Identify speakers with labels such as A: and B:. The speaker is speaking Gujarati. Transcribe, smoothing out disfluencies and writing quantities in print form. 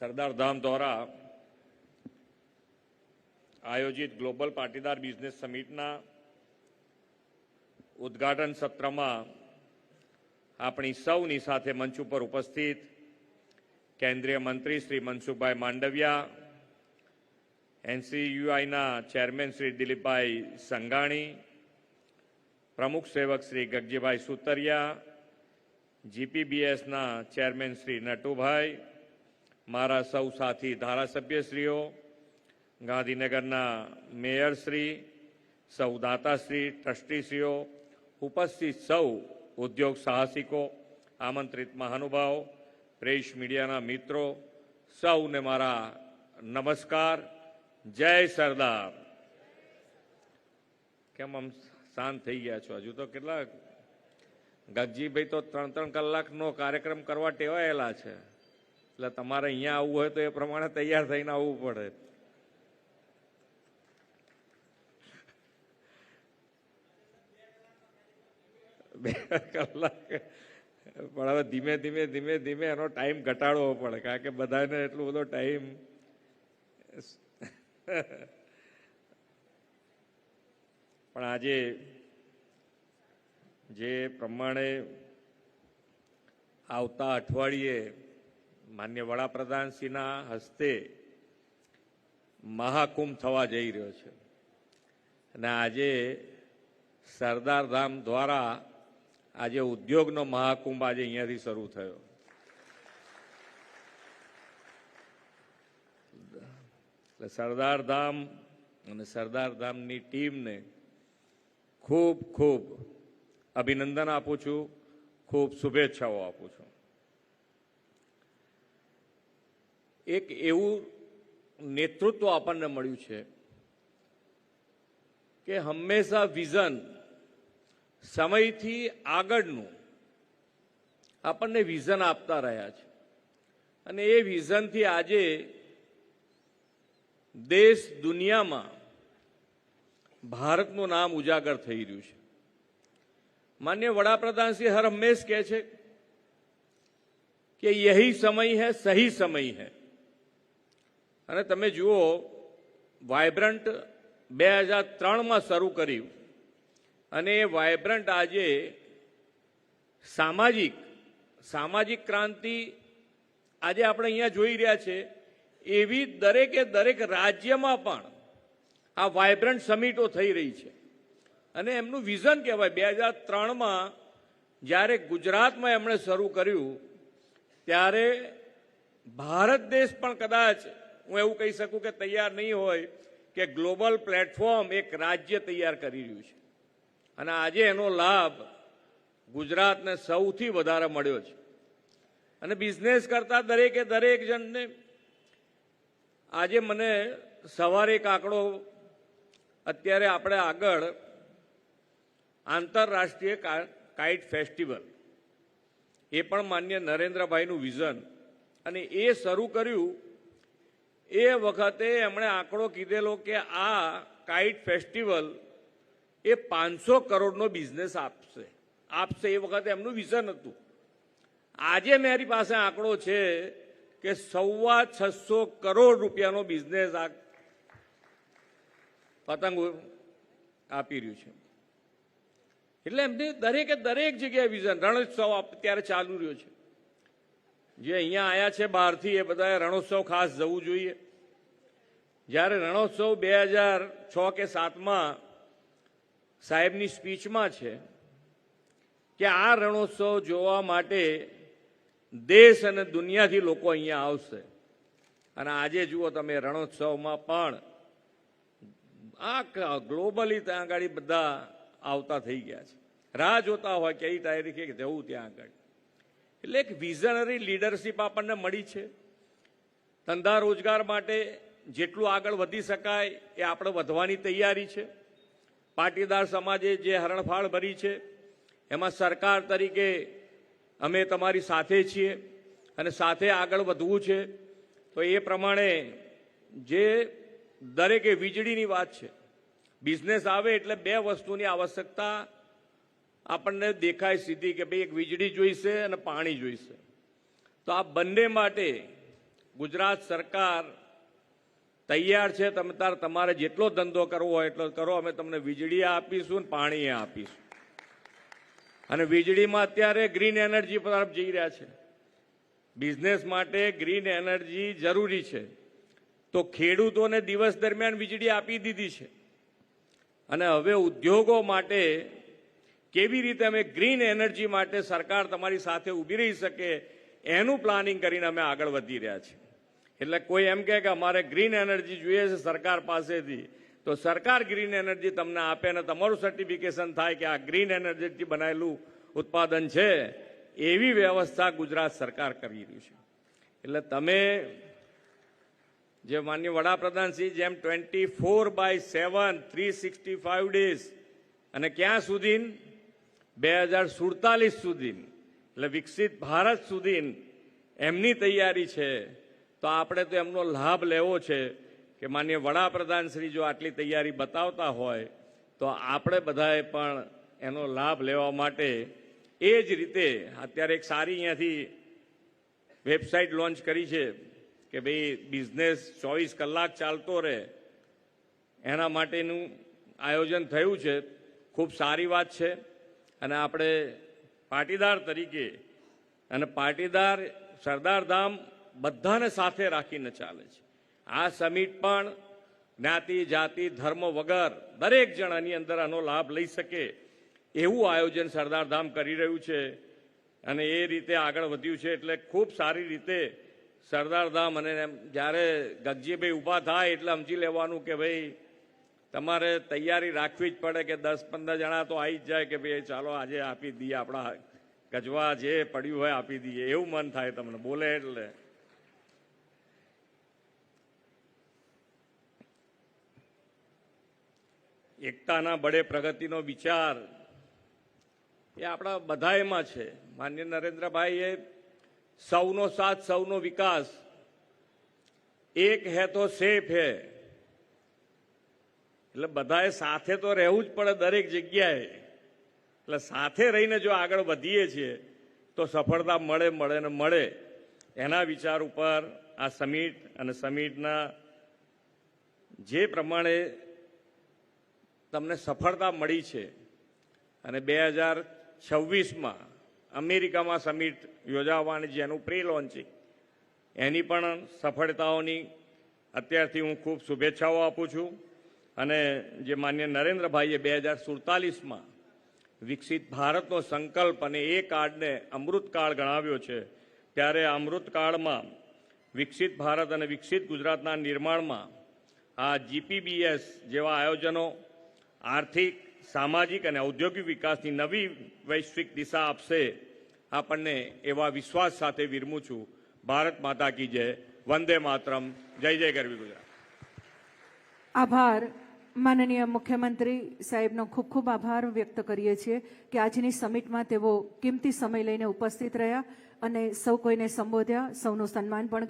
A: સરદાર ધામ દ્વારા આયોજિત ગ્લોબલ પાટીદાર બિઝનેસ સમિટના ઉદ્ઘાટન સત્રમાં આપણી સૌની સાથે મંચ ઉપર ઉપસ્થિત કેન્દ્રીય મંત્રી શ્રી મનસુખભાઈ માંડવિયા, એનસીયુઆઈના ચેરમેન શ્રી દિલીપભાઈ સંઘાણી, પ્રમુખ સેવક શ્રી ગગજીભાઈ સુતરિયા, જીપીબીએસના ચેરમેન શ્રી નટુભાઈ, મારા સૌ સાથી ધારાસભ્યશ્રીઓ, ગાંધીનગરના મેયરશ્રી, સૌ દાતાશ્રી, ટ્રસ્ટીશ્રીઓ, ઉપસ્થિત સૌ ઉદ્યોગ સાહસિકો, આમંત્રિત મહાનુભાવ, પ્રેસ મીડિયાના મિત્રો, સૌને મારા નમસ્કાર. જય સરદાર. કેમ આમ શાંત થઈ ગયા છો? હજુ તો કેટલા ગગજીભાઈ તો 3-3 કલાકનો કાર્યક્રમ કરવા ટેવાયેલા છે, એટલે તમારે અહીંયા આવવું હોય તો એ પ્રમાણે તૈયાર થઈને આવવું પડે. બે કલાક પણ હવે ધીમે ધીમે ધીમે ધીમે એનો ટાઈમ ઘટાડવો પડે, કારણ કે બધાને એટલો બધો ટાઈમ. પણ આજે જે પ્રમાણે આવતા અઠવાડિયે માન્ય વડાપ્રધાનશ્રીના હસ્તે મહાકુંભ થવા જઈ રહ્યો છે અને આજે સરદાર ધામ દ્વારા આજે ઉદ્યોગનો મહાકુંભ આજે અહીંયાથી શરૂ થયો. એટલે સરદાર ધામ અને સરદાર ધામની ટીમને ખૂબ ખૂબ અભિનંદન આપું છું, ખૂબ શુભેચ્છાઓ આપું છું. એક એવું નેતૃત્વ આપણને મળ્યું છે કે હંમેશા વિઝન, સમયથી આગળનું આપણને વિઝન આપતા રહ્યા છે અને એ વિઝનથી આજે દેશ દુનિયામાં ભારતનું નામ ઉજાગર થઈ રહ્યું છે. માન્ય વડાપ્રધાનશ્રી હર હંમેશ કહે છે કે યહી સમય હૈ, સહી સમય હૈ. અને તમે જુઓ, વાઇબ્રન્ટ 2003માં શરૂ કર્યું અને એ વાઇબ્રન્ટ આજે સામાજિક ક્રાંતિ આજે આપણે અહીંયા જોઈ રહ્યા છે. એવી દરેકે દરેક રાજ્યમાં પણ આ વાઇબ્રન્ટ સમિટો થઈ રહી છે અને એમનું વિઝન કહેવાય. 2003માં જ્યારે ગુજરાતમાં એમણે શરૂ કર્યું ત્યારે ભારત દેશ પણ કદાચ હું એવું કહી શકું કે તૈયાર નહીં હોય કે ગ્લોબલ પ્લેટફોર્મ એક રાજ્ય તૈયાર કરી રહ્યું છે અને આજે એનો લાભ ગુજરાતને સૌથી વધારે મળ્યો છે. અને બિઝનેસ કરતા દરેકે દરેક જણને આજે મને સવારે એક આંકડો, અત્યારે આપણે આગળ આંતરરાષ્ટ્રીય કાઇટ ફેસ્ટિવલ, એ પણ માન્ય નરેન્દ્રભાઈનું વિઝન, અને એ શરૂ કર્યું એ વખતે એમણે આંકડો કીધેલો કે આ કાઇટ ફેસ્ટિવલ એ 500 કરોડનો બિઝનેસ આપશે. એ વખતે એમનું વિઝન હતું. આજે મારી પાસે આંકડો છે કે 625 કરોડ રૂપિયાનો બિઝનેસ આ પતંગ આપી રહ્યું છે. એટલે એમની દરેકે દરેક જગ્યાએ વિઝન. રણોત્સવ અત્યારે ચાલુ રહ્યો છે. જે અહીંયા આવ્યા છે બહારથી, એ બધાએ રણોત્સવ ખાસ જવું જોઈએ. જ્યારે રણોત્સવ 2006 કે 2007માં સાહેબની સ્પીચમાં છે કે આ રણોત્સવ જોવા માટે દેશ અને દુનિયાથી લોકો અહીંયા આવશે. અને આજે જુઓ તમે, રણોત્સવમાં પણ આ ગ્લોબલી ત્યાં આગળ બધા આવતા થઈ ગયા છે. રાહ જોતા હોય કઈ તારીખે જવું ત્યાં આગળ. એટલે એક વિઝનરી લીડરશીપ આપણને મળી છે. ધંધા રોજગાર માટે જેટલું આગળ વધી શકાય એ આપણે વધવાની તૈયારી છે. પાટીદાર સમાજે જે હરણફાળ ભરી છે એમાં સરકાર તરીકે અમે તમારી સાથે છીએ અને સાથે આગળ વધવું છે. તો એ પ્રમાણે જે દરેકે વીજળીની વાત છે, બિઝનેસ આવે એટલે 2 વસ્તુની આવશ્યકતા આપણને દેખાય સીધી કે ભાઈ એક વીજળી જોઈશે અને પાણી જોઈશે. તો આ બંને માટે ગુજરાત સરકાર તૈયાર છે, તમે તમારે જેટલો ધંધો કરવો હોય એટલો કરો, અમે તમને વીજળી આપીશું ને પાણી આપીશું. અને વીજળીમાં અત્યારે ગ્રીન એનર્જી તરફ જઈ રહ્યા છે. બિઝનેસ માટે ગ્રીન એનર્જી જરૂરી છે, તો ખેડૂતોને દિવસ દરમિયાન વીજળી આપી દીધી છે. અને હવે ઉદ્યોગો માટે કેવી રીતે અમે ગ્રીન એનર્જી માટે સરકાર તમારી સાથે ઊભી રહી શકે એનું પ્લાનિંગ કરીને અમે આગળ વધી રહ્યા છીએ. એટલે કોઈ એમ કહે કે અમારે ગ્રીન એનર્જી જોઈએ છે સરકાર પાસેથી, તો સરકાર ગ્રીન એનર્જી તમને આપે અને તમારું સર્ટિફિકેશન થાય કે આ ગ્રીન એનર્જીથી બનાવેલું ઉત્પાદન છે, એવી વ્યવસ્થા ગુજરાત સરકાર કરી રહી છે. એટલે તમે જે માનનીય વડાપ્રધાનશ્રી જેમ 24/7 365 ડેઝ અને ક્યાં સુધી 2047 સુધી એટલે વિકસિત ભારત સુધી એમની તૈયારી છે, તો આપણે તો એમનો લાભ લેવો છે કે માનનીય વડાપ્રધાનશ્રી જો આટલી તૈયારી બતાવતા હોય તો આપણે બધાએ પણ એનો લાભ લેવા માટે એ જ રીતે અત્યારે એક સારી અહીંયાથી વેબસાઇટ લોન્ચ કરી છે કે ભાઈ બિઝનેસ 24 કલાક ચાલતો રહે એના માટેનું આયોજન થયું છે. ખૂબ સારી વાત છે. અને આપણે પાટીદાર તરીકે અને પાટીદાર સરદારધામ બધાને સાથે રાખીને ચાલે છે. આ સમિટ પણ જ્ઞાતિ જાતિ ધર્મ વગર દરેક જણ આની અંદર આનો લાભ લઈ શકે એવું આયોજન સરદારધામ કરી રહ્યું છે અને એ રીતે આગળ વધ્યું છે. એટલે ખૂબ સારી રીતે સરદારધામ અને જ્યારે ગગજીભાઈ ઊભા થાય એટલે સમજી લેવાનું કે ભાઈ તમારે તૈયારી રાખવી જ પડે કે 10-15 જણા તો આવી જ જાય કે ભાઈ ચાલો આજે આપી દઈએ, આપણા ગજવા જે પડ્યું હોય આપી દઈએ, એવું મન થાય તમને બોલે એટલે. એકતાના બળે પ્રગતિનો વિચાર એ આપણા બધાયમાં છે. માનનીય નરેન્દ્રભાઈએ સૌનો સાથ સૌનો વિકાસ, એક હે તો સેફ હે, એટલે બધાએ સાથે તો રહેવું જ પડે દરેક જગ્યાએ. એટલે સાથે રહીને જો આગળ વધીએ છીએ તો સફળતા મળે ને મળે. એના વિચાર ઉપર આ સમિટ અને સમિટના જે પ્રમાણે તમને સફળતા મળી છે અને 2026માં અમેરિકામાં સમિટ યોજાવાની જેનું પ્રી લોન્ચિંગ એની પણ સફળતાઓની અત્યારથી હું ખૂબ શુભેચ્છાઓ આપું છું. અને જે માનનીય નરેન્દ્રભાઈએ 2047માં વિકસિત ભારતનો સંકલ્પ અને એ કાળને અમૃતકાળ ગણાવ્યો છે, ત્યારે અમૃતકાળમાં વિકસિત ભારત અને વિકસિત ગુજરાતના નિર્માણમાં આ જીપીબીએસ જેવા આયોજનો આર્થિક, સામાજિક અને ઔદ્યોગિક વિકાસની નવી વૈશ્વિક દિશા આપશે આપણને એવા વિશ્વાસ સાથે વિરમું છું. ભારત માતા કી જય. વંદે માતરમ. જય જય ગરવી ગુજરાત.
B: આભાર. માનનીય મુખ્યમંત્રી સાહેબનો ખૂબ ખૂબ આભાર વ્યક્ત કરીએ છીએ કે આજની સમિટમાં તેઓ કિંમતી સમય લઈને ઉપસ્થિત રહ્યા અને સૌ કોઈને સંબોધ્યા, સૌનું સન્માન પણ